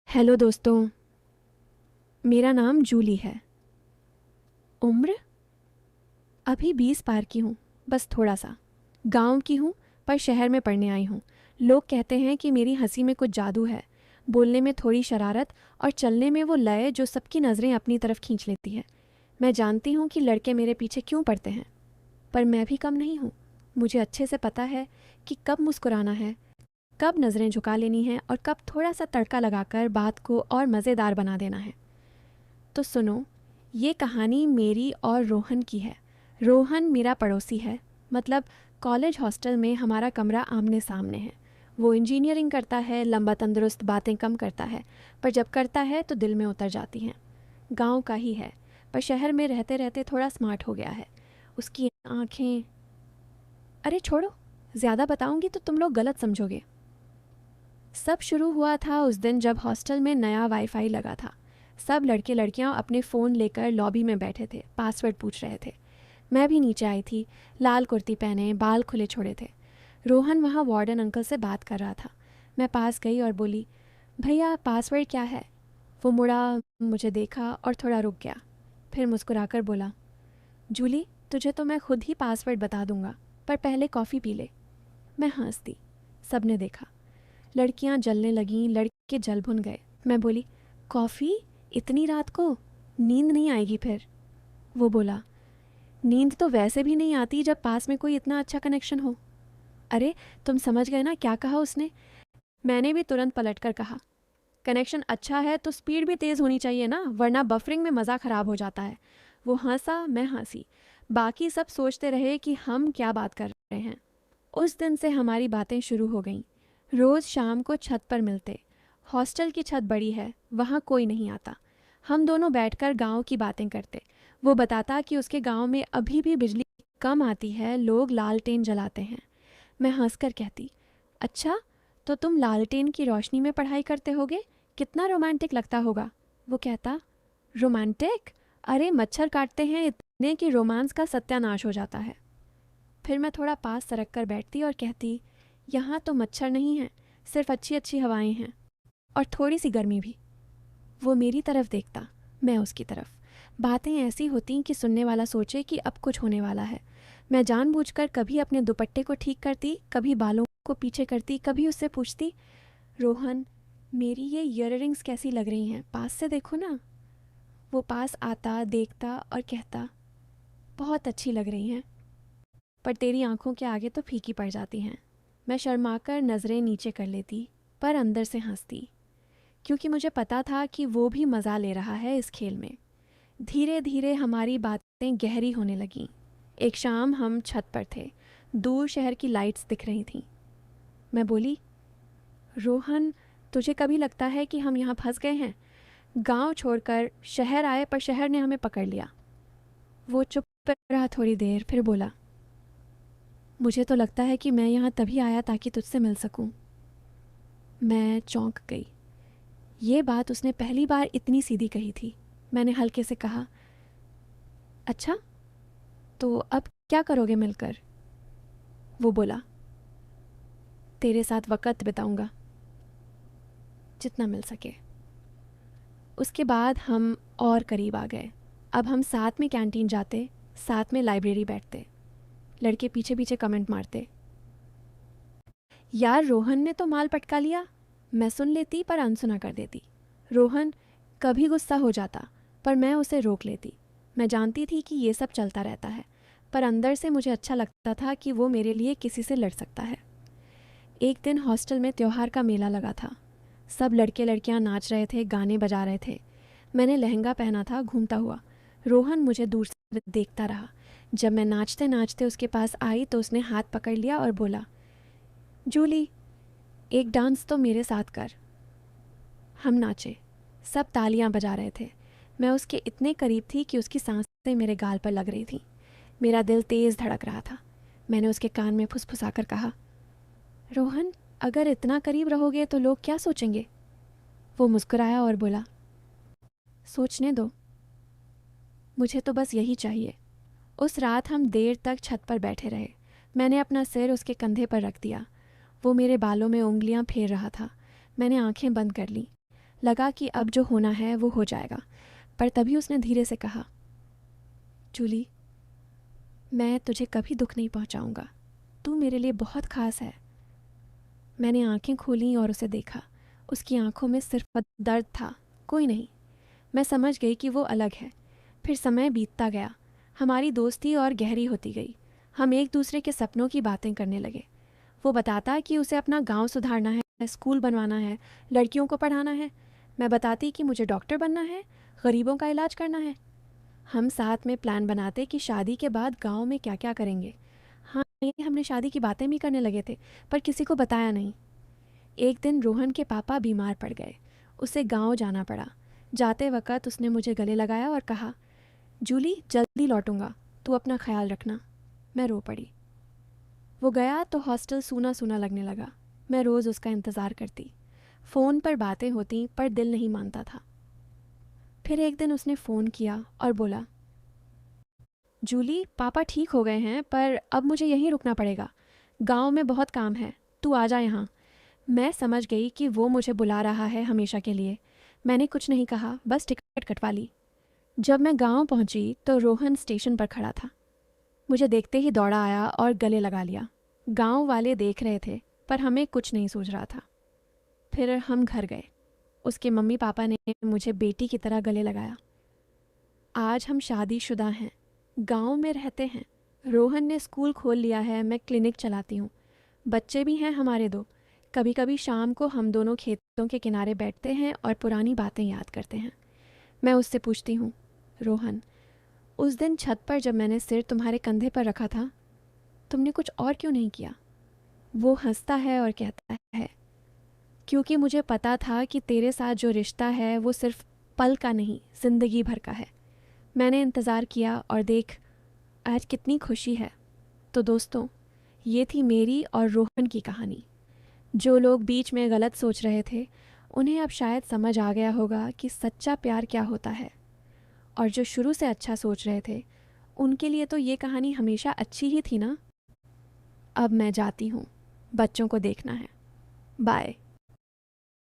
Hello दोस्तों। मेरा नाम जूली है। उम्र अभी 20 पार की हूँ। बस थोड़ा सा। गांव की हूँ पर शहर में पढ़ने आई हूँ। लोग कहते हैं कि मेरी हंसी में कुछ जादू है, बोलने में थोड़ी शरारत और चलने में वो लय जो सबकी नज़रें अपनी तरफ खींच लेती है। मैं जानती हूँ कि लड़के मेरे पीछे क्यों पड़ते हैं, पर मैं भी कम नहीं हूँ। मुझे अच्छे से पता है कि कब मुस्कुराना है, कब नज़रें झुका लेनी है और कब थोड़ा सा तड़का लगाकर बात को और मज़ेदार बना देना है। तो सुनो, ये कहानी मेरी और रोहन की है। रोहन मेरा पड़ोसी है, मतलब कॉलेज हॉस्टल में हमारा कमरा आमने सामने है। वो इंजीनियरिंग करता है, लंबा तंदुरुस्त, बातें कम करता है, पर जब करता है तो दिल में उतर जाती हैं। गांव का ही है, पर शहर में रहते रहते थोड़ा स्मार्ट हो गया है। उसकी आंखें, अरे छोड़ो, ज़्यादा बताऊंगी तो तुम लोग गलत समझोगे। सब शुरू हुआ था उस दिन जब हॉस्टल में नया वाईफाई लगा था। सब लड़के लड़कियां अपने फ़ोन लेकर लॉबी में बैठे थे, पासवर्ड पूछ रहे थे। मैं भी नीचे आई थी, लाल कुर्ती पहने, बाल खुले छोड़े थे। रोहन वहाँ वार्डन अंकल से बात कर रहा था। मैं पास गई और बोली, भैया पासवर्ड क्या है? वो मुड़ा, मुझे देखा और थोड़ा रुक गया। फिर मुस्कुराकर बोला, जूली, तुझे तो मैं खुद ही पासवर्ड बता दूंगा, पर पहले कॉफ़ी पी ले। मैं हंस दी। सब ने देखा। लड़कियां जलने लगीं, लड़के जल भुन गए। मैं बोली, कॉफ़ी? इतनी रात को? नींद नहीं आएगी फिर? वो बोला, नींद तो वैसे भी नहीं आती जब पास में कोई इतना अच्छा कनेक्शन हो। अरे, तुम समझ गए ना क्या कहा उसने? मैंने भी तुरंत पलट कर कहा, कनेक्शन अच्छा है तो स्पीड भी तेज़ होनी चाहिए ना, वरना बफरिंग में मज़ा ख़राब हो जाता है। वो हंसा, मैं हंसी। बाकी सब सोचते रहे कि हम क्या बात कर रहे हैं। उस दिन से हमारी बातें शुरू हो गईं। रोज़ शाम को छत पर मिलते। हॉस्टल की छत बड़ी है, वहाँ कोई नहीं आता। हम दोनों बैठकर गांव की बातें करते। वो बताता कि उसके गांव में अभी भी बिजली कम आती है, लोग लालटेन जलाते हैं। मैं हंसकर कहती, अच्छा, तो तुम लालटेन की रोशनी में पढ़ाई करते होगे? कितना रोमांटिक लगता होगा। वो कहता, रोमांटिक? अरे मच्छर काटते हैं इतने कि रोमांस का सत्यानाश हो जाता है। फिर मैं थोड़ा पास सरक कर बैठती और कहती, यहाँ तो मच्छर नहीं है, सिर्फ अच्छी अच्छी हवाएं हैं, और थोड़ी सी गर्मी भी। वो मेरी तरफ देखता, मैं उसकी तरफ। बातें ऐसी होती कि सुनने वाला सोचे कि अब कुछ होने वाला है। मैं जानबूझकर कभी अपने दुपट्टे को ठीक करती, कभी बालों को पीछे करती, कभी उससे पूछती, रोहन, मेरी ये ईयररिंग्स कैसी लग रही हैं, पास से देखो ना। वो पास आता, देखता और कहता, बहुत अच्छी लग रही हैं, पर तेरी आंखों के आगे तो फीकी पड़ जाती हैं। मैं शर्माकर नज़रें नीचे कर लेती, पर अंदर से हंसती, क्योंकि मुझे पता था कि वो भी मज़ा ले रहा है इस खेल में। धीरे धीरे हमारी बातें गहरी होने लगीं। एक शाम हम छत पर थे। दूर शहर की लाइट्स दिख रही थीं। मैं बोली, रोहन, तुझे कभी लगता है कि हम यहाँ फंस गए हैं? गांव छोड़कर शहर आए पर शहर ने हमें पकड़ लिया। वो चुप रहा थोड़ी देर, फिर बोला, मुझे तो लगता है कि मैं यहाँ तभी आया ताकि तुझसे मिल सकूं। मैं चौंक गई। ये बात उसने पहली बार इतनी सीधी कही थी। मैंने हल्के से कहा, अच्छा, तो अब क्या करोगे मिलकर? वो बोला, तेरे साथ वक़्त बिताऊंगा, जितना मिल सके। उसके बाद हम और करीब आ गए। अब हम साथ में कैंटीन जाते, साथ में लाइब्रेरी बैठते। लड़के पीछे पीछे कमेंट मारते, यार रोहन ने तो माल पटका लिया। मैं सुन लेती पर अनसुना कर देती। रोहन कभी गुस्सा हो जाता, पर मैं उसे रोक लेती। मैं जानती थी कि ये सब चलता रहता है, पर अंदर से मुझे अच्छा लगता था कि वो मेरे लिए किसी से लड़ सकता है। एक दिन हॉस्टल में त्योहार का मेला लगा था। सब लड़के लड़कियां नाच रहे थे, गाने बजा रहे थे। मैंने लहंगा पहना था, घूमता हुआ। रोहन मुझे दूर से देखता रहा। जब मैं नाचते नाचते उसके पास आई तो उसने हाथ पकड़ लिया और बोला, जूली, एक डांस तो मेरे साथ कर। हम नाचे। सब तालियां बजा रहे थे। मैं उसके इतने करीब थी कि उसकी सांसें मेरे गाल पर लग रही थीं। मेरा दिल तेज़ धड़क रहा था। मैंने उसके कान में फुसफुसाकर कहा, रोहन, अगर इतना करीब रहोगे तो लोग क्या सोचेंगे? वो मुस्कुराया और बोला, सोचने दो, मुझे तो बस यही चाहिए। उस रात हम देर तक छत पर बैठे रहे। मैंने अपना सिर उसके कंधे पर रख दिया। वो मेरे बालों में उंगलियां फेर रहा था। मैंने आंखें बंद कर लीं। लगा कि अब जो होना है वो हो जाएगा, पर तभी उसने धीरे से कहा, जूली, मैं तुझे कभी दुख नहीं पहुंचाऊंगा। तू मेरे लिए बहुत ख़ास है। मैंने आंखें खोलीं और उसे देखा। उसकी आंखों में सिर्फ दर्द था, कोई नहीं। मैं समझ गई कि वो अलग है। फिर समय बीतता गया, हमारी दोस्ती और गहरी होती गई। हम एक दूसरे के सपनों की बातें करने लगे। वो बताता कि उसे अपना गांव सुधारना है, स्कूल बनवाना है, लड़कियों को पढ़ाना है। मैं बताती कि मुझे डॉक्टर बनना है, गरीबों का इलाज करना है। हम साथ में प्लान बनाते कि शादी के बाद गांव में क्या क्या करेंगे। हाँ, ये हमने शादी की बातें भी करने लगे थे, पर किसी को बताया नहीं। एक दिन रोहन के पापा बीमार पड़ गए। उसे गांव जाना पड़ा। जाते वक्त उसने मुझे गले लगाया और कहा, जूली, जल्दी लौटूंगा, तू अपना ख्याल रखना। मैं रो पड़ी। वो गया तो हॉस्टल सूना सूना लगने लगा। मैं रोज़ उसका इंतज़ार करती। फ़ोन पर बातें होती, पर दिल नहीं मानता था। फिर एक दिन उसने फ़ोन किया और बोला, जूली, पापा ठीक हो गए हैं, पर अब मुझे यहीं रुकना पड़ेगा। गांव में बहुत काम है, तू आ जा यहाँ। मैं समझ गई कि वो मुझे बुला रहा है हमेशा के लिए। मैंने कुछ नहीं कहा, बस टिकट कटवा ली। जब मैं गांव पहुंची तो रोहन स्टेशन पर खड़ा था। मुझे देखते ही दौड़ा आया और गले लगा लिया। गांव वाले देख रहे थे, पर हमें कुछ नहीं सूझ रहा था। फिर हम घर गए। उसके मम्मी पापा ने मुझे बेटी की तरह गले लगाया। आज हम शादीशुदा हैं, गांव में रहते हैं। रोहन ने स्कूल खोल लिया है, मैं क्लिनिक चलाती हूँ। बच्चे भी हैं हमारे दो। कभी कभी शाम को हम दोनों खेतों के किनारे बैठते हैं और पुरानी बातें याद करते हैं। मैं उससे पूछती हूँ, रोहन, उस दिन छत पर जब मैंने सिर तुम्हारे कंधे पर रखा था, तुमने कुछ और क्यों नहीं किया? वो हंसता है और कहता है, क्योंकि मुझे पता था कि तेरे साथ जो रिश्ता है वो सिर्फ पल का नहीं, जिंदगी भर का है। मैंने इंतज़ार किया और देख, आज कितनी खुशी है। तो दोस्तों, ये थी मेरी और रोहन की कहानी। जो लोग बीच में गलत सोच रहे थे, उन्हें अब शायद समझ आ गया होगा कि सच्चा प्यार क्या होता है। और जो शुरू से अच्छा सोच रहे थे, उनके लिए तो ये कहानी हमेशा अच्छी ही थी ना। अब मैं जाती हूँ, बच्चों को देखना है। बाय।